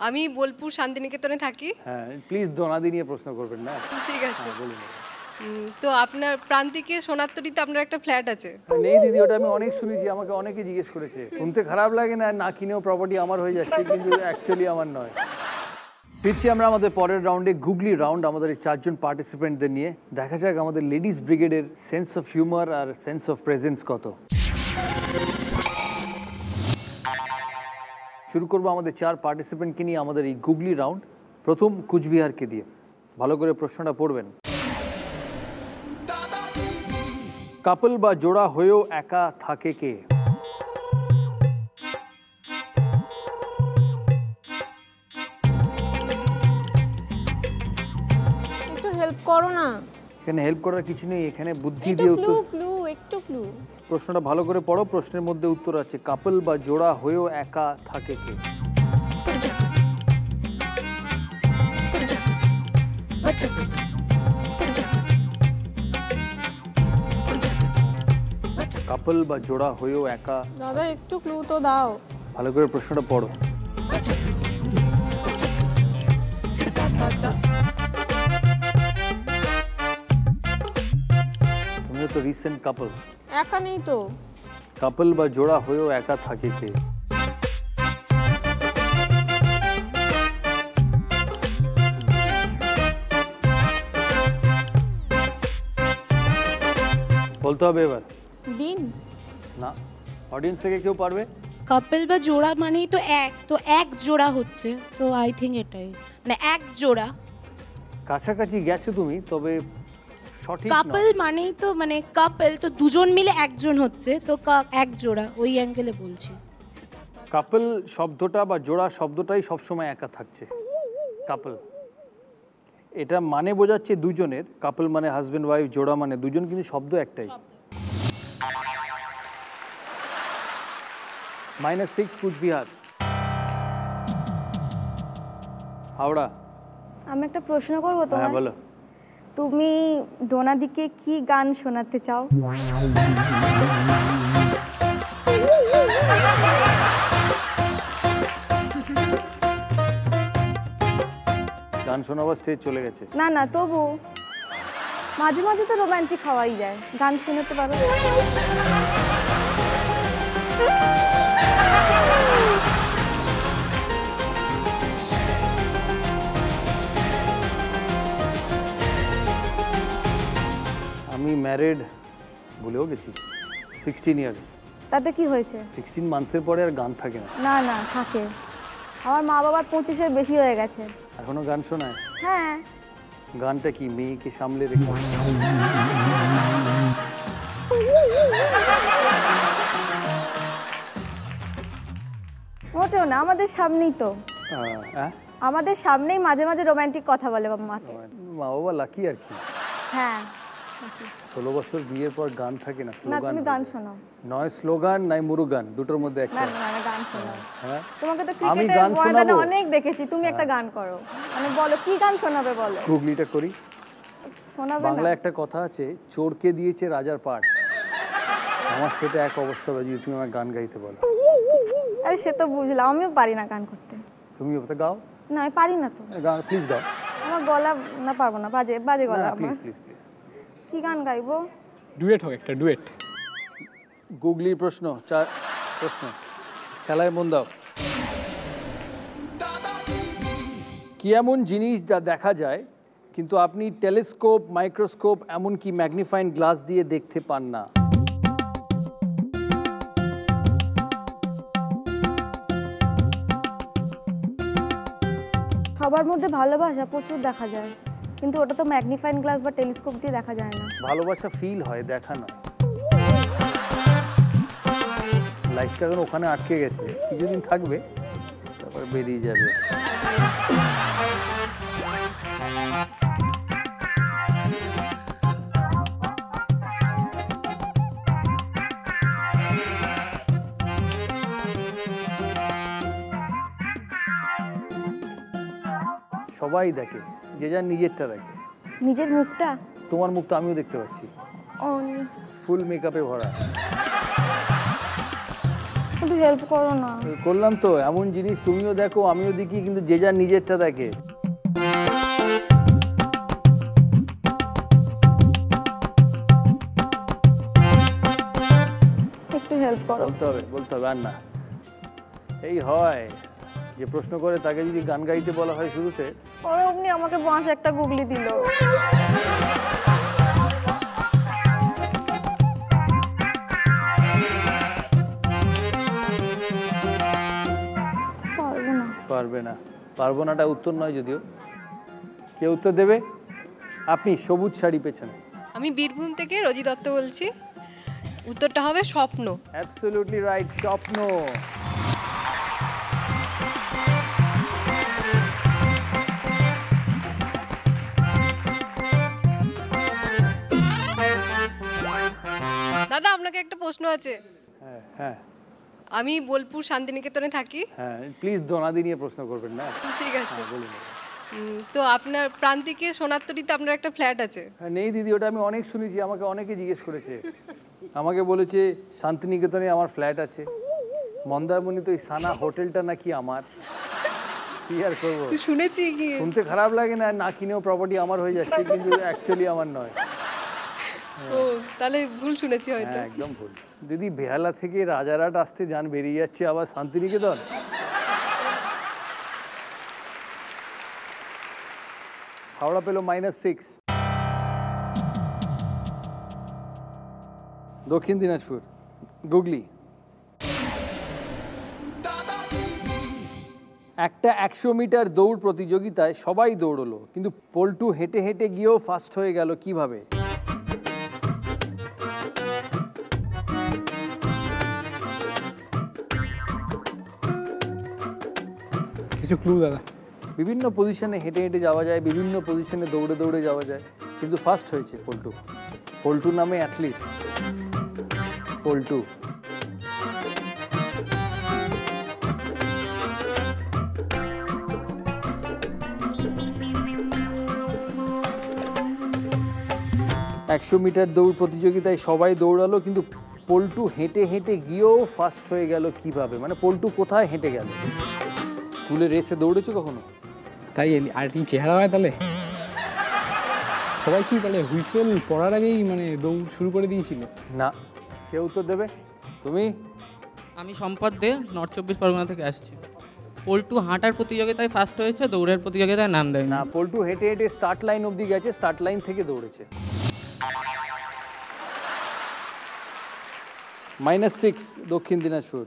আমি বোলপুর শান্তিনিকেতনে থাকি। হ্যাঁ, প্লিজ দোনাদি নিয়ে প্রশ্ন করবেন না। ঠিক আছে। বলুন। তো আপনার প্রান্তিকে সোনারতরীতে আপনার একটা ফ্ল্যাট আছে? নেই দিদি, ওটা আমি অনেক শুনেছি, আমাকে অনেকে জিজ্ঞেস করেছে। শুনতে খারাপ লাগে না, না কিনেও প্রপার্টি আমার হয়ে যাচ্ছে, কিন্তু অ্যাকচুয়ালি আমার নয়। ফিরছি আমরা আমাদের পরের রাউন্ডে, গুগলি রাউন্ড, আমাদের এই 4 জন পার্টিসিপেন্টদের নিয়ে। দেখা যাক আমাদের লেডিস ব্রিগেডের সেন্স অফ হিউমার আর সেন্স অফ প্রেজেন্স কত। শুরু করবো আমাদের 4 পার্টিসিপেন্টকে নিয়ে আমাদের এই গুগলি রাউন্ড। প্রথম কুচবিহারকে দিয়ে। ভালো করে প্রশ্নটা পড়বেন। কাপল বা জোড়া হয়েও একা থাকে কে? একটু হেল্প করো না। এখানে হেল্প করার কিছু নেই, এখানে বুদ্ধি একটু দিয়ে ক্লু উত্তর। ক্লু একটু ক্লু। প্রশ্নটা ভালো করে পড়ো, প্রশ্নের মধ্যে উত্তর আছে। কাপল বা জোড়া হয়েও একা থাকে কে? কাপল বা জোড়া হয়েও একা। দাদা একটু ক্লু তো দাও। ভালো করে প্রশ্নটা পড়ো। তুমিও তো রিসেন্ট কাপল। একা নেই তো। কাপল বা জোড়া হয়েও একা থাকে কে? বলতে হবে এবার। দিন। না, অডিয়েন্স থেকে কেউ পারবে? কাপল বা জোড়া মানেই তো এক জোড়া হচ্ছে, তো আই থিঙ্ক এটাই, মানে এক জোড়া। কাছাকাছি গেছো তুমি, তবে সঠিক কাপল নয়। মানেই তো মানে কাপল তো দুজন মিলে একজন হচ্ছে, তো এক জোড়া, ওই অ্যাঙ্গেলে বলছি। কাপল শব্দটা বা জোড়া শব্দটাই সবসময় একা থাকছে। কাপল এটা মানে বোঝাচ্ছে দুজনের। কাপল মানে হাজবেন্ড ওয়াইফ, জোড়া মানে দুজন, কিন্তু শব্দ একটাই। -6 কুচবিহার। হাওড়া। আমি একটা প্রশ্ন করবো হ্যাঁ তোমায়। বলো। তুমি ডোনাদিকে কি গান শোনাতে চাও? গান শোনাবার স্টেজ চলে গেছে। না না, তবু মাঝে মাঝে তো রোমান্টিক হওয়াই যায়, গান শোনাতে পারো? আমি ম্যারিড ভুলেও গেছি, 16 ইয়ার্স। তাতে কি হয়েছে? 16 মান্থসের পরে আর গান থাকে না। না না, থাকে। আমার মা বাবার 25-এর বেশি হয়ে গেছে। এখনো গান শোনায়? হ্যাঁ। গানটা কি মেয়েকে সামলে রেখে? মোটেও না, আমাদের সামনেই তো। হ্যাঁ, আমাদের সামনেই মাঝে মাঝে রোমান্টিক কথা বলে মাকে। মা বাবা লাকি আর কি। হ্যাঁ। 16 বছর বিয়ের পর গান থাকে না, না, স্লোগান। তুমি গান শোনাও। নয় স্লোগান নাই মুরুগান, দুটোর মধ্যে একটা। না না না, গান শোনাও। হ্যাঁ, তোমাকে তো আমি ক্রিকেটের গান ময়দানে শোনাবো। অনেক দেখেছি, তুমি একটা গান করো। মানে বলো, কি গান শোনাবে বলো। গুগলিটা করি। শোনাবে না? বাংলা একটা কথা আছে, চোরকে দিয়েছে রাজার পাট। আমার সেটা এক অবস্থা হবে যদি তুমি আমার গান গাইতে বলো। আরে সে তো বুঝলাম, আমিও পারি না গান করতে। তুমি ওটা গাও না, আমি পারি না তো। গাও, প্লিজ গাও। আমার গলা না, পারবো না, বাজে বাজে গলা আমার। Please please please. কি গান গাইবো? ডুয়েট হোক, একটা ডুয়েট। গুগলির প্রশ্ন, 4 প্রশ্ন, খেলায় মন দাও। কি এমন জিনিস যা দেখা যায় কিন্তু আপনি টেলিস্কোপ, মাইক্রোস্কোপ, এমনকি ম্যাগনিফাইং গ্লাস দিয়ে দেখতে পান না? সবার মধ্যে ভালোবাসা প্রচুর দেখা যায়, কিন্তু ওটা তো ম্যাগনিফাইং গ্লাস বা টেলিস্কোপ দিয়ে দেখা যায় না। ভালোবাসা ফিল হয়, দেখা নয়। লাইফটা এখন ওখানে আটকে গেছে, কিছুদিন থাকবে, তারপরে বেরিয়ে যাবে। সবাই দেখে, যে যার নিজেরটা দেখে। নিজের মুখটা? তোমার মুখ তো আমিও দেখতে পাচ্ছি, ও, ফুল মেকআপে ভরা। একটু হেল্প করো না। করলাম তো, এমন জিনিস তুমিও দেখো আমিও দেখি, কিন্তু যে যার নিজেরটা দেখে। একটু হেল্প করো। বলতে হবে আর না। এই হয় যে প্রশ্ন করে তাকে যদি গান গাইতে বলা হয় শুরুতে, পরে অমনি আমাকে বাঁশ একটা গুগলি দিল। পারবো না। পারবো নাটা উত্তর নয় যদিও। কে উত্তর দেবে? আপনি, সবুজ শাড়ি পেছনে। আমি বীরভূম থেকে রোজি দত্ত বলছি। উত্তরটা হবে স্বপ্ন। অ্যাবসলিউটলি রাইট, স্বপ্ন। দাদা আপনাকে একটা প্রশ্ন আছে। হ্যাঁ হ্যাঁ আমি বোলপুর শান্তিনিকেতনে থাকি। হ্যাঁ, প্লিজ দোনাদি নিয়ে প্রশ্ন করবেন না। ঠিক আছে। বলুন। তো আপনার প্রান্তিকে সোনারতরীতে আপনার একটা ফ্ল্যাট আছে। হ্যাঁ, নেই দিদি, ওটা আমি অনেক শুনেছি, আমাকে অনেকে জিজ্ঞেস করেছে। আমাকে বলেছে শান্তিনিকেতনে আমার ফ্ল্যাট আছে, মন্দারমণি তো এই সানা হোটেলটা নাকি আমার। কি আর করবো, তো শুনেছি কি শুনতে খারাপ লাগে না, না কিনেও প্রপার্টি আমার হয়ে যাচ্ছে, কিন্তু অ্যাকচুয়ালি আমার নয়। ও তাহলে ভুল শুনেছি হয়তো। হ্যাঁ একদম ভুল দিদি। বেহালা থেকে রাজারহাট আসতে যান বেরিয়ে যাচ্ছে, আবার শান্তিনিকেতন। হাওড়া পেল -6। দক্ষিণ দিনাজপুর গুগলি। একটা 100 মিটার দৌড় প্রতিযোগিতায় সবাই দৌড়লো, কিন্তু পল্টু হেঁটে হেঁটে গিয়েও ফার্স্ট হয়ে গেল কিভাবে? কিছু ক্লু দাদা। বিভিন্ন পজিশনে হেঁটে হেঁটে যাওয়া যায়, বিভিন্ন পজিশনে দৌড়ে দৌড়ে যাওয়া যায়, কিন্তু ফার্স্ট হয়েছে পল্টু। পল্টু নামে অ্যাথলিট পল্টু। একশো মিটার দৌড় প্রতিযোগিতায় সবাই দৌড়ালো, কিন্তু পল্টু হেঁটে হেঁটে গিয়েও ফার্স্ট হয়ে গেল কিভাবে? মানে পল্টু কোথায় হেঁটে গেল? স্কুলে রেসে দৌড়েছো কখনো? তাই আর কি চেহারা হয় তাহলে? সবাই কি তাহলে হুইসেল পড়ার আগেই মানে দৌড় শুরু করে দিয়েছিল? না। কেউ উত্তর দেবে? তুমি? আমি সম্পদ দে, নর্থ 24 পরগনা থেকে আসছি। পল্টু হাঁটার প্রতিযোগিতায় ফার্স্ট হয়েছে, দৌড়ের প্রতিযোগিতায় নাম দেয় না, পল্টু হেঁটে হেঁটে স্টার্ট লাইন অবধি গেছে, স্টার্ট লাইন থেকে দৌড়েছে। -6 দক্ষিণ দিনাজপুর।